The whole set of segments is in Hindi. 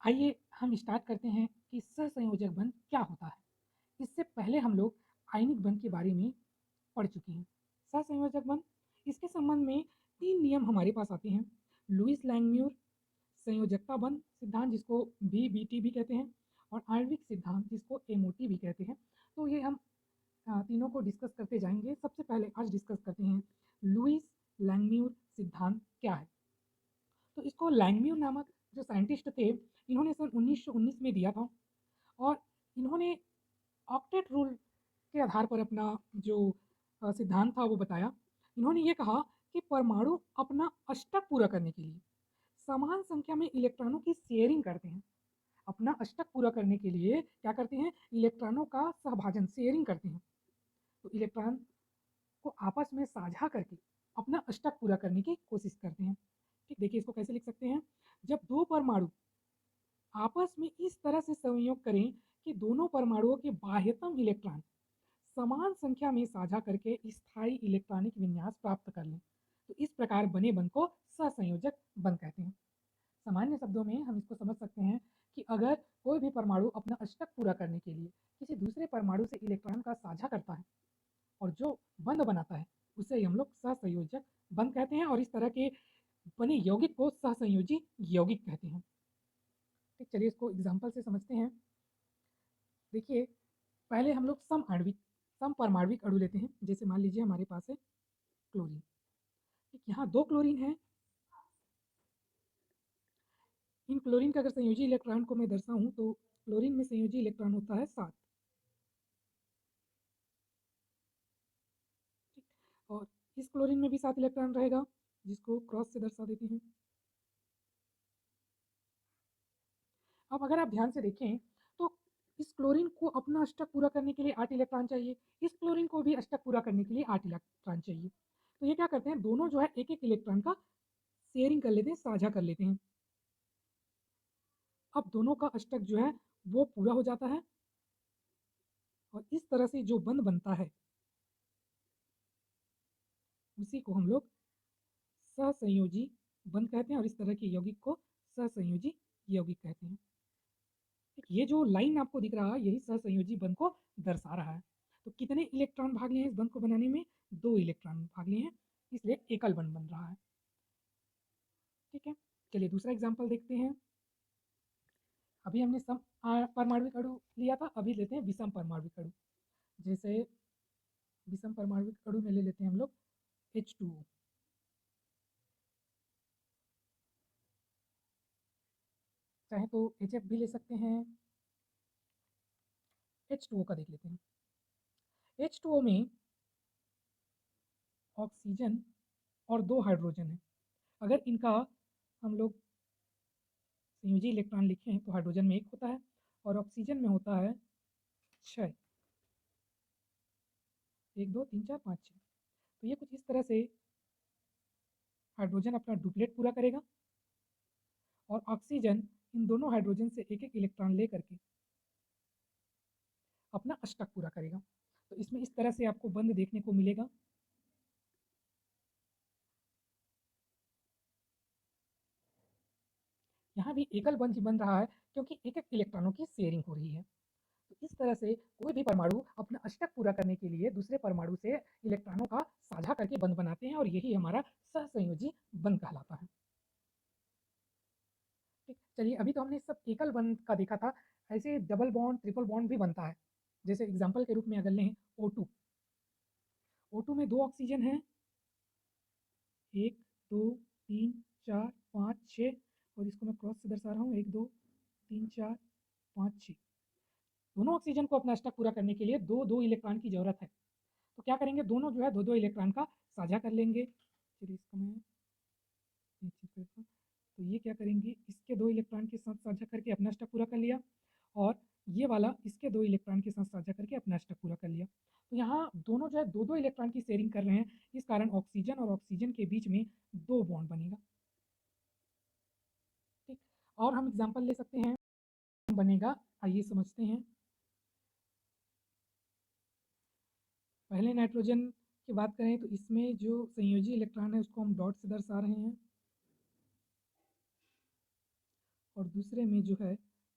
आइए हम स्टार्ट करते हैं कि सहसंयोजक बंध क्या होता है। इससे पहले हम लोग आयनिक बंध के बारे में पढ़ चुके हैं। सहसंयोजक बंध, इसके संबंध में 3 नियम हमारे पास आते हैं। लुईस लैंगम्यूर संयोजकता बंध सिद्धांत, जिसको बीबीटी भी कहते हैं, और आणविक सिद्धांत, जिसको एमओटी भी कहते हैं। तो ये हम तीनों को डिस्कस करते जाएंगे। सबसे पहले आज डिस्कस करते हैं लुईस लैंगम्यूर सिद्धांत क्या है। तो इसको लैंगम्यूर नामक जो साइंटिस्ट थे, इन्होंने सन 1919 में दिया था, और इन्होंने ऑक्टेट रूल के आधार पर अपना जो सिद्धांत था वो बताया। इन्होंने ये कहा कि परमाणु अपना अष्टक पूरा करने के लिए समान संख्या में इलेक्ट्रॉनों की शेयरिंग करते हैं। अपना अष्टक पूरा करने के लिए क्या करते हैं? इलेक्ट्रॉनों का सहभाजन, शेयरिंग करते हैं। तो इलेक्ट्रॉन को आपस में साझा करके अपना अष्टक पूरा करने की कोशिश करते हैं। ठीक, देखिए इसको कैसे लिख सकते हैं। जब दो परमाणु आपस में इस तरह से संयोग करें कि दोनों परमाणुओं के बाह्यतम इलेक्ट्रॉन समान संख्या में साझा करके स्थायी इलेक्ट्रॉनिक विन्यास प्राप्त कर लें, तो इस प्रकार बने बंध को सहसंयोजक बंध कहते हैं। सामान्य शब्दों में हम इसको समझ सकते हैं कि अगर कोई भी परमाणु अपना अष्टक पूरा करने के लिए किसी दूसरे परमाणु से इलेक्ट्रॉन का साझा करता है और जो बंध बनाता है, उसे हम लोग सहसंयोजक बंध कहते हैं, और इस तरह के बने यौगिक को सहसंयोजी यौगिक कहते हैं। ठीक, चलिए इसको एग्जाम्पल से समझते हैं। देखिए, पहले हम लोग सम परमाणविक अणु लेते हैं। जैसे मान लीजिए हमारे पास है क्लोरीन। ठीक, यहाँ 2 क्लोरीन है। इन क्लोरीन का अगर संयोजी इलेक्ट्रॉन को मैं दर्शाऊं तो क्लोरीन में संयोजी इलेक्ट्रॉन होता है 7। और इस क्लोरीन में भी 7 इलेक्ट्रॉन रहेगा, जिसको क्रॉस से दर्शा देते हैं। अब अगर आप ध्यान से देखें तो इस क्लोरीन को अपना अष्टक पूरा करने के लिए 8 इलेक्ट्रॉन चाहिए, इस क्लोरीन को भी अष्टक पूरा करने के लिए 8 इलेक्ट्रॉन चाहिए। तो ये क्या करते हैं, दोनों जो है एक एक इलेक्ट्रॉन का शेयरिंग कर लेते हैं, साझा कर लेते हैं। अब दोनों का अष्टक जो है वो पूरा हो जाता है, और इस तरह से जो बंध बनता है उसी को हम लोग सहसंयोजी बंध कहते हैं, और इस तरह के यौगिक को सहसंयोजी यौगिक कहते हैं। ये जो लाइन आपको दिख रहा है यही सहसंयोजी बंध को दर्शा रहा है। तो कितने इलेक्ट्रॉन भाग लिए हैं इस बंध को बनाने में? 2 इलेक्ट्रॉन भाग लिए हैं, इसलिए एकल बंध बन रहा है। ठीक है, चलिए दूसरा एग्जाम्पल देखते हैं। अभी हमने सम परमाणविक अणु लिया था, अभी लेते हैं विषम परमाणविक अणु। जैसे विषम परमाणविक अणु में ले लेते हैं हम लोग H2O। चाहे तो HF भी ले सकते हैं। H2O का देख लेते हैं। H2O में ऑक्सीजन और 2 हाइड्रोजन है। अगर इनका हम लोग संयोजी इलेक्ट्रॉन लिखें तो हाइड्रोजन में 1 होता है और ऑक्सीजन में होता है 6। 1 2 3 4 5 6। तो ये कुछ इस तरह से हाइड्रोजन अपना डुप्लेट पूरा करेगा, और ऑक्सीजन इन दोनों हाइड्रोजन से एक एक इलेक्ट्रॉन ले करके अपना अष्टक पूरा करेगा। तो इसमें इस तरह से आपको बंध देखने को मिलेगा। यहाँ भी एकल बंध ही बन रहा है, क्योंकि एक एक इलेक्ट्रॉनों की शेयरिंग हो रही है। तो इस तरह से कोई भी परमाणु अपना अष्टक पूरा करने के लिए दूसरे परमाणु से इलेक्ट्रॉनों का साझा करके बंध बनाते हैं, और यही हमारा सहसंयोजी बंध कहलाता है। ठीक, चलिए अभी तो हमने सब एकल बंध का देखा था, ऐसे डबल बॉन्ड ट्रिपल बॉन्ड भी बनता है। जैसे एग्जाम्पल के रूप में अगर लें O2। O2 में 2 ऑक्सीजन है, 1 2 3 4 5 6, और इसको मैं क्रॉस से दर्शा रहा हूँ 1 2 3 4 5 6। दोनों ऑक्सीजन को अपना अष्टक पूरा करने के लिए दो दो इलेक्ट्रॉन की जरूरत है। तो क्या करेंगे, दोनों जो है दो दो इलेक्ट्रॉन का साझा कर लेंगे। चलिए इसको मैं ये चीज़ करता हूँ। तो ये क्या करेंगे, इसके 2 इलेक्ट्रॉन के साथ साझा करके अपना अष्टक पूरा कर लिया, और ये वाला इसके 2 इलेक्ट्रॉन के साथ साझा करके अपना अष्टक पूरा कर लिया। तो यहाँ दोनों जो है दो दो इलेक्ट्रॉन की शेयरिंग कर रहे हैं, इस कारण ऑक्सीजन और ऑक्सीजन के बीच में 2 बॉन्ड बनेगा। ठीक, और हम एग्जाम्पल ले सकते हैं बनेगा। आइए समझते हैं। पहले नाइट्रोजन की बात करें तो इसमें जो संयोजी इलेक्ट्रॉन है उसको हम डॉट से दर्शा रहे हैं, और दूसरे में जो है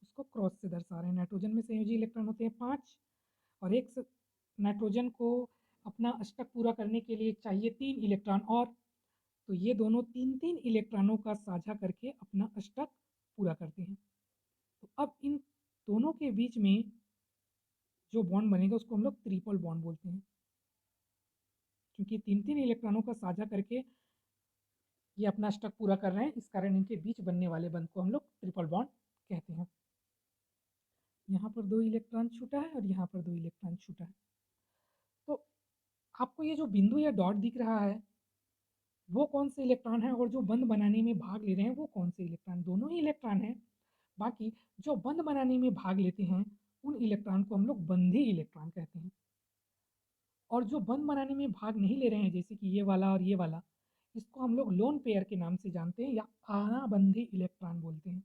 उसको क्रॉस से दर्शा रहे हैं। नाइट्रोजन में संयोजी इलेक्ट्रॉन होते हैं 5 और एक नाइट्रोजन को अपना अष्टक पूरा करने के लिए चाहिए 3 इलेक्ट्रॉन और, तो ये दोनों 3-3 इलेक्ट्रॉनों का साझा करके अपना अष्टक पूरा करते हैं। तो अब इन दोनों के बीच में जो बॉन्ड बनेगा उसको हम लोग ट्रिपल बॉन्ड बोलते हैं, क्योंकि 3-3 इलेक्ट्रॉनों का साझा करके ये अपना अष्टक पूरा कर रहे हैं, इस कारण इनके बीच बनने वाले बंध को हम लोग ट्रिपल बॉन्ड कहते हैं। यहाँ पर 2 इलेक्ट्रॉन छूटा है और यहाँ पर 2 इलेक्ट्रॉन छूटा है। तो आपको ये जो बिंदु या डॉट दिख रहा है वो कौन से इलेक्ट्रॉन है और जो बंध बनाने में भाग ले रहे हैं वो कौन से इलेक्ट्रॉन, दोनों ही इलेक्ट्रॉन हैं। बाकी जो बंध बनाने में भाग लेते हैं उन इलेक्ट्रॉन को हम लोग बंधी इलेक्ट्रॉन कहते हैं, और जो बंध बनाने में भाग नहीं ले रहे हैं जैसे कि ये वाला और ये वाला, इसको हम लोग लोन पेयर के नाम से जानते हैं या अनाबंधी इलेक्ट्रॉन बोलते हैं,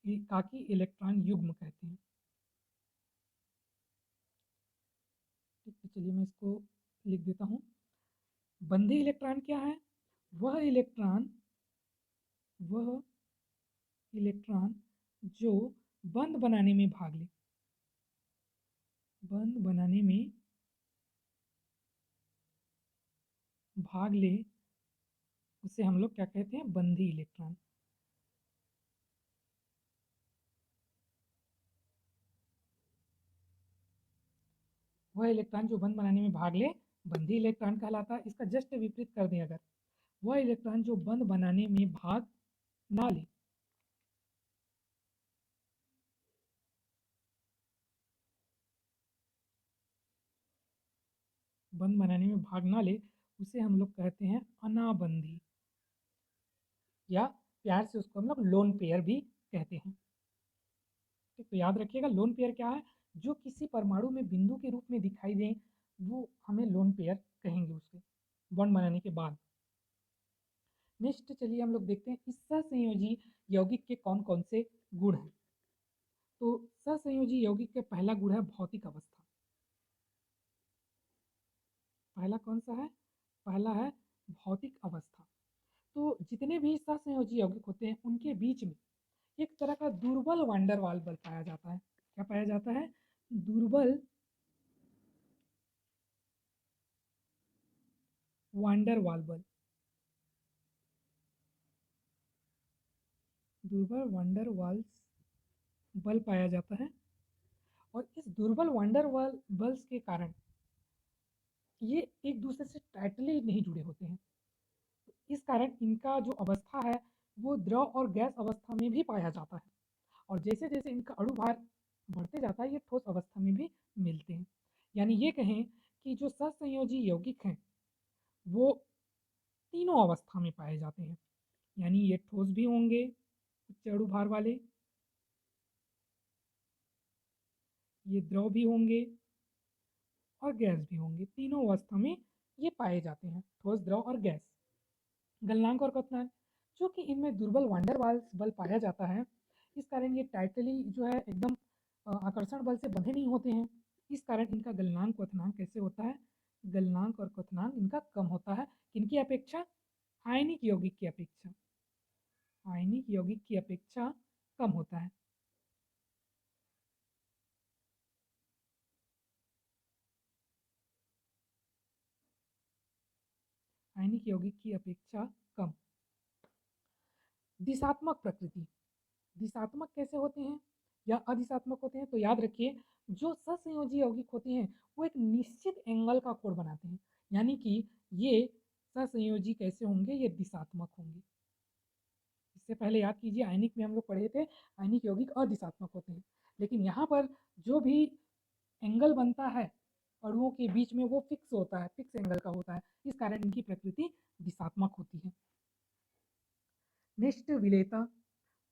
एकाकी इलेक्ट्रॉन युग्म कहते हैं। ठीक है, चलिए मैं इसको लिख देता हूँ। बंधी इलेक्ट्रॉन क्या है? वह इलेक्ट्रॉन जो बंध बनाने में भाग ले, बंध बनाने में भाग ले उसे हम लोग क्या कहते हैं? बंधी इलेक्ट्रॉन। वह इलेक्ट्रॉन जो बंध बनाने में भाग ले बंधी इलेक्ट्रॉन कहलाता है। इसका जस्ट विपरीत कर दें अगर, वह इलेक्ट्रॉन जो बंध बनाने में भाग ना ले, बंध बनाने में भाग ना ले उसे हम लोग कहते हैं अनाबंधी, या प्यार से उसको हम लोग लोन पेयर भी कहते हैं। ठीक, तो याद रखिएगा लोन पेयर क्या है? जो किसी परमाणु में बिंदु के रूप में दिखाई दें वो हमें लोन पेयर कहेंगे उसके बॉन्ड बनाने के बाद। नेक्स्ट चलिए हम लोग देखते हैं इस सहसंयोजी यौगिक के कौन कौन से गुण हैं। तो सहसंयोजी यौगिक का पहला गुण है भौतिक अवस्था। पहला कौन सा है? पहला है भौतिक अवस्था। तो जितने भी सहसंयोजी यौगिक होते हैं उनके बीच में एक तरह का दुर्बल वांडर वाल बल पाया जाता है। क्या पाया जाता है? दुर्बल वांडर वाल बल। दुर्बल वांडर वाल्स बल पाया जाता है, और इस दुर्बल वांडर वाल बल्स के कारण ये एक दूसरे से टाइटली नहीं जुड़े होते हैं। इस कारण इनका जो अवस्था है वो द्रव और गैस अवस्था में भी पाया जाता है, और जैसे जैसे इनका अणु भार बढ़ते जाता है ये ठोस अवस्था में भी मिलते हैं। यानी ये कहें कि जो सहसंयोजी यौगिक हैं वो तीनों अवस्था में पाए जाते हैं, यानी ये ठोस भी होंगे उच्च अणु भार वाले, ये द्रव भी होंगे और गैस भी होंगे। तीनों अवस्था में ये पाए जाते हैं, ठोस, द्रव और गैस। गलनांक और क्वथनांक, जो कि इनमें दुर्बल वांडर वाल्स बल पाया जाता है, इस कारण ये टाइटली जो है एकदम आकर्षण बल से बंधे नहीं होते हैं। इस कारण इनका गलनांक क्वथनांक कैसे होता है? गलनांक और क्वथनांक इनका कम होता है। किनकी अपेक्षा? आयनिक यौगिक की अपेक्षा। आयनिक यौगिक की अपेक्षा कम होता है। आयनिक यौगिक की अपेक्षा कम। दिशात्मक प्रकृति, दिशात्मक कैसे होते हैं या अधिशात्मक होते हैं? तो याद रखिए जो सहसंयोजी यौगिक होते हैं वो एक निश्चित एंगल का कोण बनाते हैं, यानी कि ये सहसंयोजी कैसे होंगे? ये दिशात्मक होंगे। इससे पहले याद कीजिए आयनिक में हम लोग पढ़े थे आयनिक यौगिक अदिशात्मक होते हैं, लेकिन यहाँ पर जो भी एंगल बनता है अणुओं के बीच में वो फिक्स होता है, फिक्स एंगल का होता है, इस कारण इनकी प्रकृति दिशात्मक होती है। नेक्स्ट विलेयता।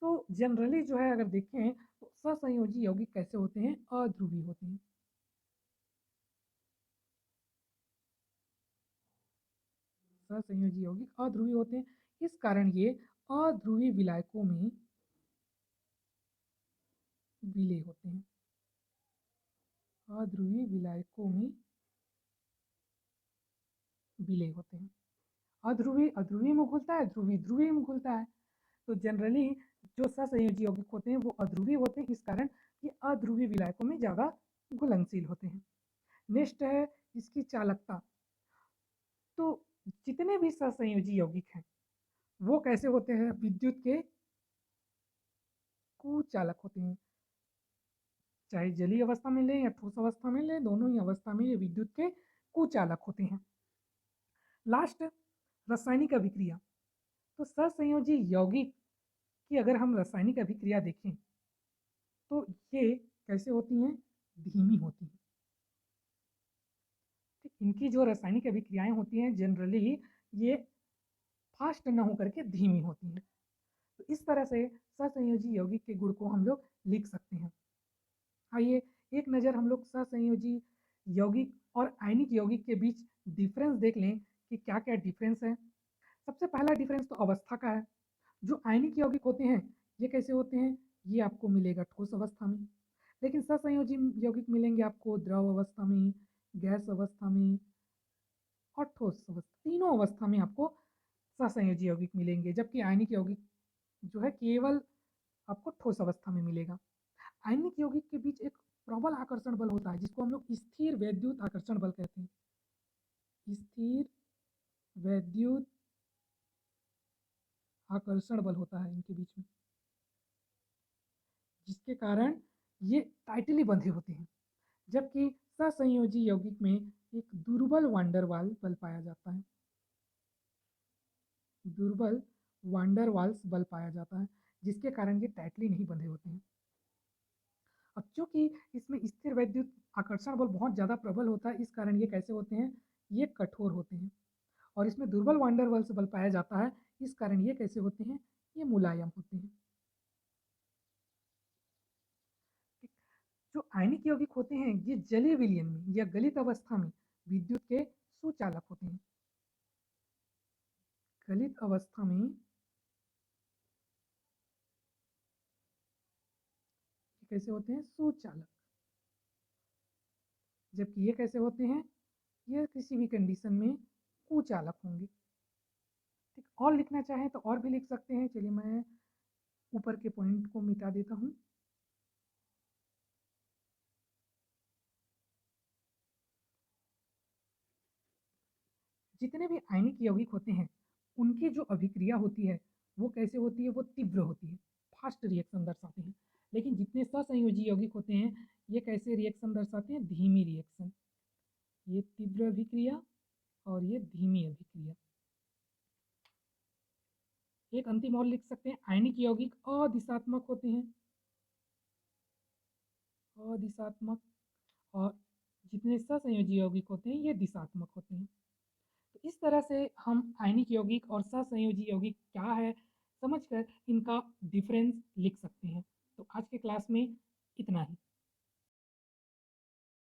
तो जनरली जो है अगर देखें तो सहसंयोजी यौगिक कैसे होते हैं? अध्रुवी होते हैं। सहसंयोजी यौगिक अध्रुवी होते हैं, इस कारण ये अध्रुवी विलायकों में विलेय होते हैं। अध्रुवी विलायकों में विलेय होते हैं। अध्रुवी अध्रुवी में घुलता है, ध्रुवी ध्रुवी में घुलता है। तो जनरली जो सहसंयोजी यौगिक होते हैं वो अध्रुवीय होते हैं, इस कारण ये अध्रुवीय विलायकों में ज़्यादा घुलनशील होते हैं। नेक्स्ट है इसकी चालकता। तो जितने भी सहसंयोजी यौगिक हैं वो कैसे होते हैं, विद्युत के कुचालक होते हैं। चाहे जलीय अवस्था में लें या ठोस अवस्था में लें, दोनों ही अवस्था में ये विद्युत के कुचालक होते हैं। लास्ट, रासायनिक अभिक्रिया। तो सहसंयोजी यौगिक की अगर हम रासायनिक अभिक्रिया देखें तो ये कैसे होती हैं, धीमी होती हैं। ठीक, इनकी जो रासायनिक अभिक्रियाएं होती हैं जनरली ये फास्ट न होकर के धीमी होती हैं। तो इस तरह से सहसंयोजी यौगिक के गुण को हम लोग लिख सकते हैं। आइए एक नज़र हम लोग सहसंयोजी यौगिक और आयनिक यौगिक के बीच डिफरेंस देख लें कि क्या क्या डिफरेंस है। सबसे पहला डिफरेंस तो अवस्था का है। जो आयनिक यौगिक होते हैं ये कैसे होते हैं, ये आपको मिलेगा ठोस अवस्था में, लेकिन सहसंयोजी यौगिक मिलेंगे आपको द्रव अवस्था में, गैस अवस्था में और ठोस अवस्था, तीनों अवस्था में आपको सहसंयोजी यौगिक मिलेंगे, जबकि आयनिक यौगिक जो है केवल आपको ठोस अवस्था में मिलेगा। आयनिक यौगिक के बीच एक प्रबल आकर्षण बल होता है जिसको हम लोग स्थिर वैद्युत आकर्षण बल कहते हैं। स्थिर वैद्युत आकर्षण बल होता है इनके बीच में, जिसके कारण ये टाइटली बंधे होते हैं। जबकि सहसंयोजी यौगिक में एक दुर्बल वांडरवाल बल पाया जाता है, दुर्बल वांडरवाल्स बल पाया जाता है, जिसके कारण ये टाइटली नहीं बंधे होते हैं। अब चूंकि इसमें स्थिर वैद्युत आकर्षण बल बहुत ज़्यादा प्रबल होता है, इस कारण ये कैसे होते हैं, ये कठोर होते हैं। और इसमें दुर्बल वांडरवाल्स बल पाया जाता है, इस कारण ये कैसे होते हैं, ये मुलायम होते हैं। जो आयनिक यौगिक होते हैं ये जलीय विलयन में या गलित अवस्था में विद्युत के सुचालक होते हैं। गलित अवस्था में कैसे होते हैं, सुचालक, जबकि ये कैसे होते हैं, ये किसी भी कंडीशन में कुचालक होंगे। ठीक, और लिखना चाहें तो और भी लिख सकते हैं। चलिए मैं ऊपर के पॉइंट को मिटा देता हूँ। जितने भी आयनिक यौगिक होते हैं उनकी जो अभिक्रिया होती है वो कैसे होती है, वो तीव्र होती है, फास्ट रिएक्शन दर्शाते हैं। लेकिन जितने सहसंयोजी यौगिक होते हैं ये कैसे रिएक्शन दर्शाते हैं, धीमी रिएक्शन। ये तीव्र अभिक्रिया और ये धीमी अभिक्रिया। एक अंतिम और लिख सकते हैं, आयनिक यौगिक अदिशात्मक होते हैं, अदिशात्मक, और जितने सहसंयोजी यौगिक होते हैं ये दिशात्मक होते हैं। तो इस तरह से हम आयनिक यौगिक और सहसंयोजी यौगिक क्या है समझकर इनका डिफरेंस लिख सकते हैं। तो आज के क्लास में इतना ही।